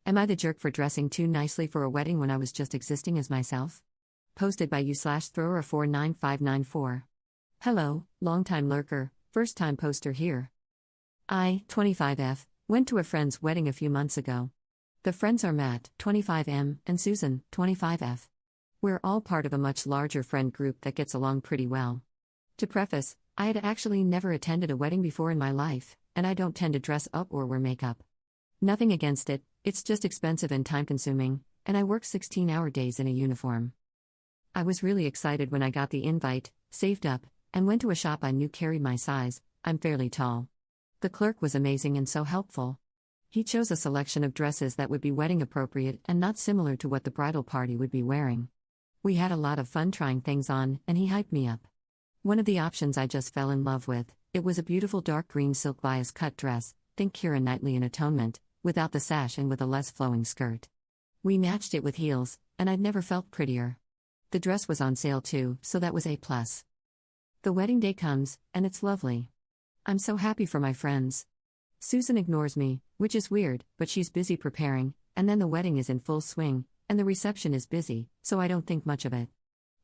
Am I the jerk for dressing too nicely for a wedding when I was just existing as myself? Posted by u/thrower49594. Hello, long-time lurker, first-time poster here. I, 25F, went to a friend's wedding a few months ago. The friends are Matt, 25M, and Susan, 25F. We're all part of a much larger friend group that gets along pretty well. To preface, I had actually never attended a wedding before in my life, and I don't tend to dress up or wear makeup. Nothing against it, it's just expensive and time-consuming, and I work 16-hour days in a uniform. I was really excited when I got the invite, saved up, and went to a shop I knew carried my size. I'm fairly tall. The clerk was amazing and so helpful. He chose a selection of dresses that would be wedding appropriate and not similar to what the bridal party would be wearing. We had a lot of fun trying things on, and he hyped me up. One of the options I just fell in love with, it was a beautiful dark green silk bias cut dress, think Keira Knightley in Atonement, without the sash and with a less flowing skirt. We matched it with heels, and I'd never felt prettier. The dress was on sale too, so that was A+. The wedding day comes, and it's lovely. I'm so happy for my friends. Susan ignores me, which is weird, but she's busy preparing, and then the wedding is in full swing, and the reception is busy, so I don't think much of it.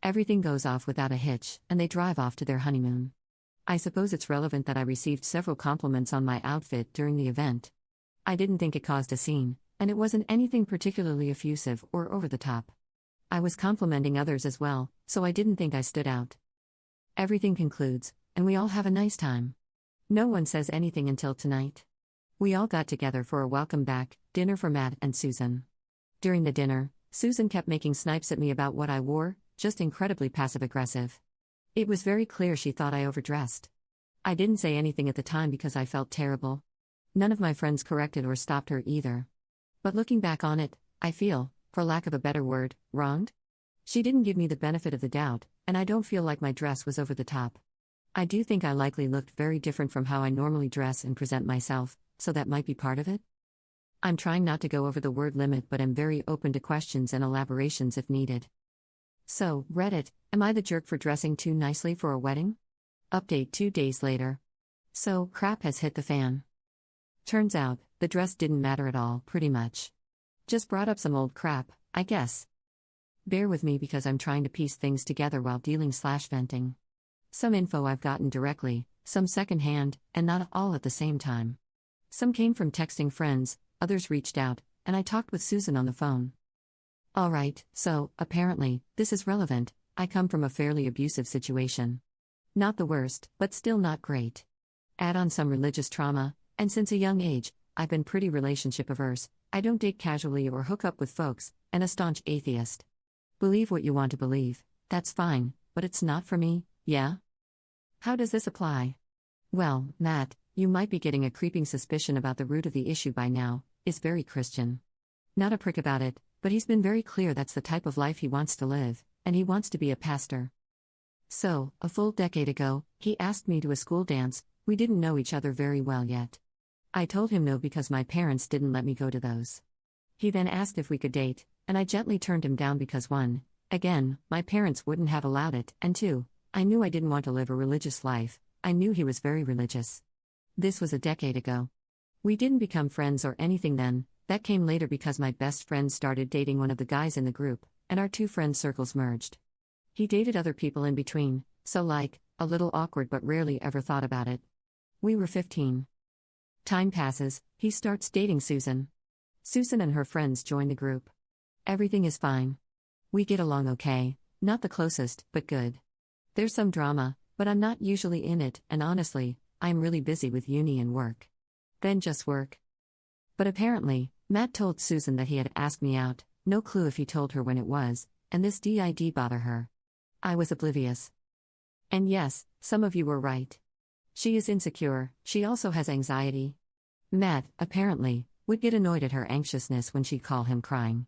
Everything goes off without a hitch, and they drive off to their honeymoon. I suppose it's relevant that I received several compliments on my outfit during the event. I didn't think it caused a scene, and it wasn't anything particularly effusive or over the top. I was complimenting others as well, so I didn't think I stood out. Everything concludes, and we all have a nice time. No one says anything until tonight. We all got together for a welcome back dinner for Matt and Susan. During the dinner, Susan kept making snipes at me about what I wore, just incredibly passive-aggressive. It was very clear she thought I overdressed. I didn't say anything at the time because I felt terrible. None of my friends corrected or stopped her either. But looking back on it, I feel, for lack of a better word, wronged. She didn't give me the benefit of the doubt, and I don't feel like my dress was over the top. I do think I likely looked very different from how I normally dress and present myself, so that might be part of it. I'm trying not to go over the word limit, but am very open to questions and elaborations if needed. So, Reddit, am I the jerk for dressing too nicely for a wedding? Update 2 days later. So, crap has hit the fan. Turns out, the dress didn't matter at all, pretty much. Just brought up some old crap, I guess. Bear with me because I'm trying to piece things together while dealing/venting. Some info I've gotten directly, some secondhand, and not all at the same time. Some came from texting friends, others reached out, and I talked with Susan on the phone. Alright, so, apparently, this is relevant. I come from a fairly abusive situation. Not the worst, but still not great. Add on some religious trauma, and since a young age, I've been pretty relationship averse. I don't date casually or hook up with folks, and a staunch atheist. Believe what you want to believe, that's fine, but it's not for me, yeah? How does this apply? Well, Matt, you might be getting a creeping suspicion about the root of the issue by now. Is very Christian. Not a prick about it, but he's been very clear that's the type of life he wants to live, and he wants to be a pastor. So, a full decade ago, he asked me to a school dance. We didn't know each other very well yet. I told him no because my parents didn't let me go to those. He then asked if we could date, and I gently turned him down because 1, again, my parents wouldn't have allowed it, and 2, I knew I didn't want to live a religious life. I knew he was very religious. This was a decade ago. We didn't become friends or anything then. That came later because my best friend started dating one of the guys in the group, and our two friend circles merged. He dated other people in between, so a little awkward but rarely ever thought about it. We were 15. Time passes, he starts dating Susan. Susan and her friends join the group. Everything is fine. We get along okay, not the closest, but good. There's some drama, but I'm not usually in it, and honestly, I'm really busy with uni and work. Then just work. But apparently, Matt told Susan that he had asked me out, no clue if he told her when it was, and this did bother her. I was oblivious. And yes, some of you were right. She is insecure, she also has anxiety. Matt, apparently, would get annoyed at her anxiousness when she'd call him crying.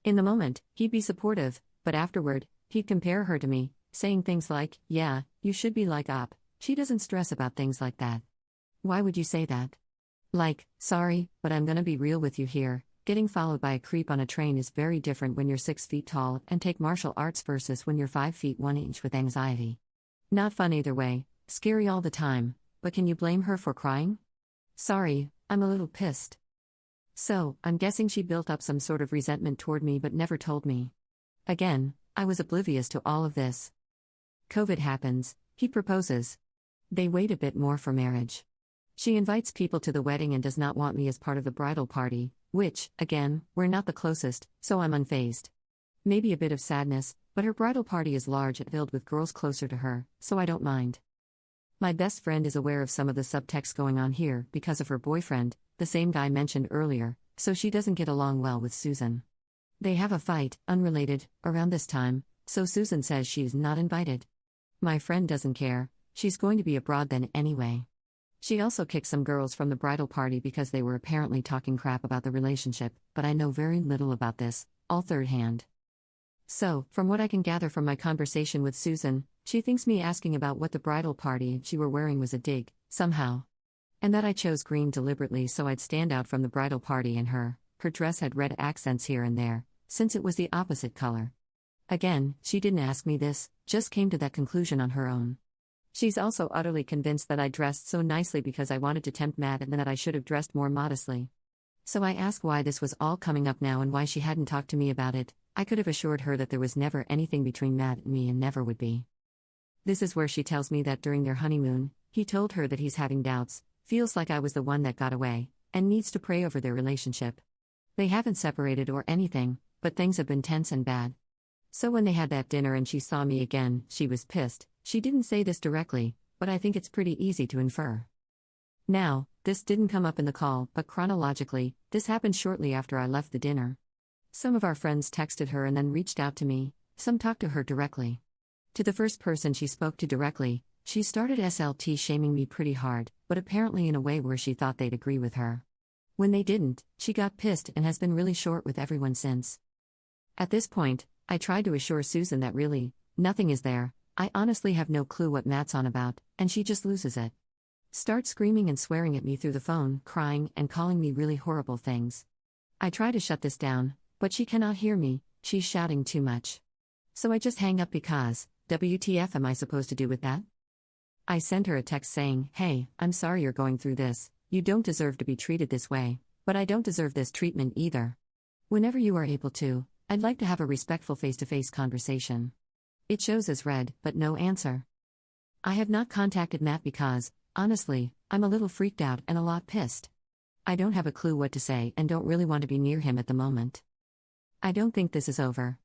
In the moment, he'd be supportive, but afterward, he'd compare her to me, saying things like, yeah, you should be like Op, she doesn't stress about things like that. Why would you say that? Like, sorry, but I'm gonna be real with you here, getting followed by a creep on a train is very different when you're 6 feet tall and take martial arts versus when you're 5 feet 1 inch with anxiety. Not fun either way, scary all the time, but can you blame her for crying? Sorry, I'm a little pissed. So, I'm guessing she built up some sort of resentment toward me but never told me. Again, I was oblivious to all of this. COVID happens, he proposes. They wait a bit more for marriage. She invites people to the wedding and does not want me as part of the bridal party, which, again, we're not the closest, so I'm unfazed. Maybe a bit of sadness, but her bridal party is large and filled with girls closer to her, so I don't mind. My best friend is aware of some of the subtext going on here because of her boyfriend, the same guy mentioned earlier, so she doesn't get along well with Susan. They have a fight, unrelated, around this time, so Susan says she is not invited. My friend doesn't care, she's going to be abroad then anyway. She also kicked some girls from the bridal party because they were apparently talking crap about the relationship, but I know very little about this, all third hand. So, from what I can gather from my conversation with Susan, she thinks me asking about what the bridal party she were wearing was a dig, somehow. And that I chose green deliberately so I'd stand out from the bridal party and her dress had red accents here and there, since it was the opposite color. Again, she didn't ask me this, just came to that conclusion on her own. She's also utterly convinced that I dressed so nicely because I wanted to tempt Matt and that I should have dressed more modestly. So I ask why this was all coming up now and why she hadn't talked to me about it. I could have assured her that there was never anything between Matt and me and never would be. This is where she tells me that during their honeymoon, he told her that he's having doubts, feels like I was the one that got away, and needs to pray over their relationship. They haven't separated or anything, but things have been tense and bad. So when they had that dinner and she saw me again, she was pissed. She didn't say this directly, but I think it's pretty easy to infer. Now, this didn't come up in the call, but chronologically, this happened shortly after I left the dinner. Some of our friends texted her and then reached out to me, some talked to her directly. To the first person she spoke to directly, she started SLT shaming me pretty hard, but apparently in a way where she thought they'd agree with her. When they didn't, she got pissed and has been really short with everyone since. At this point, I tried to assure Susan that really, nothing is there. I honestly have no clue what Matt's on about, and she just loses it. Starts screaming and swearing at me through the phone, crying and calling me really horrible things. I try to shut this down, but she cannot hear me, she's shouting too much. So I just hang up because, WTF am I supposed to do with that? I sent her a text saying, hey, I'm sorry you're going through this, you don't deserve to be treated this way, but I don't deserve this treatment either. Whenever you are able to, I'd like to have a respectful face-to-face conversation. It shows as read, but no answer. I have not contacted Matt because, honestly, I'm a little freaked out and a lot pissed. I don't have a clue what to say and don't really want to be near him at the moment. I don't think this is over.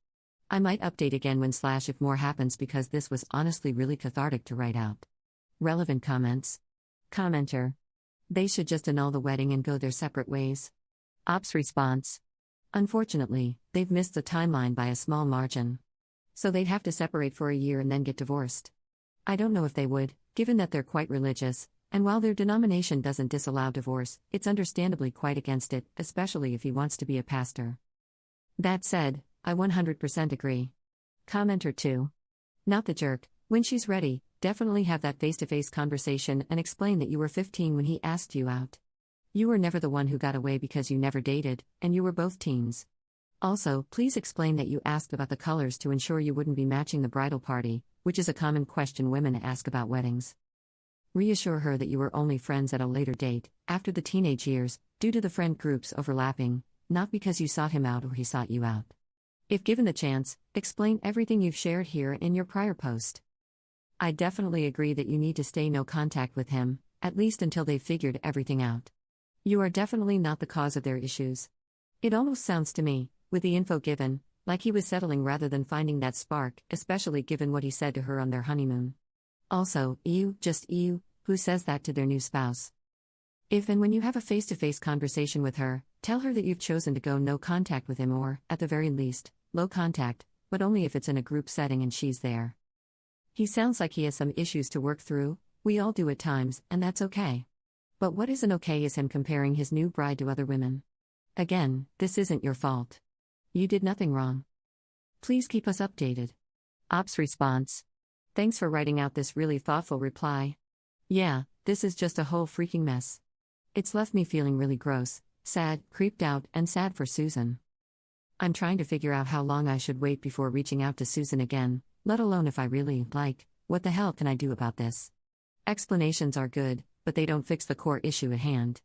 I might update again when / if more happens because this was honestly really cathartic to write out. Relevant comments. Commenter. They should just annul the wedding and go their separate ways. Ops response. Unfortunately, they've missed the timeline by a small margin. So they'd have to separate for a year and then get divorced. I don't know if they would, given that they're quite religious, and while their denomination doesn't disallow divorce, it's understandably quite against it, especially if he wants to be a pastor. That said, I 100% agree. Commenter 2. Not the jerk, when she's ready, definitely have that face-to-face conversation and explain that you were 15 when he asked you out. You were never the one who got away because you never dated, and you were both teens. Also, please explain that you asked about the colors to ensure you wouldn't be matching the bridal party, which is a common question women ask about weddings. Reassure her that you were only friends at a later date, after the teenage years, due to the friend groups overlapping, not because you sought him out or he sought you out. If given the chance, explain everything you've shared here in your prior post. I definitely agree that you need to stay no contact with him, at least until they've figured everything out. You are definitely not the cause of their issues. It almost sounds to me, with the info given, like he was settling rather than finding that spark, especially given what he said to her on their honeymoon. Also, just you, who says that to their new spouse. If and when you have a face-to-face conversation with her, tell her that you've chosen to go no contact with him or, at the very least, low contact, but only if it's in a group setting and she's there. He sounds like he has some issues to work through, we all do at times, and that's okay. But what isn't okay is him comparing his new bride to other women. Again, this isn't your fault. You did nothing wrong. Please keep us updated. Ops response. Thanks for writing out this really thoughtful reply. Yeah, this is just a whole freaking mess. It's left me feeling really gross, sad, creeped out, and sad for Susan. I'm trying to figure out how long I should wait before reaching out to Susan again, let alone if I really, what the hell can I do about this? Explanations are good, but they don't fix the core issue at hand.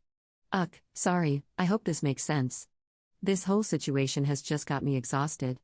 Sorry, I hope this makes sense. This whole situation has just got me exhausted.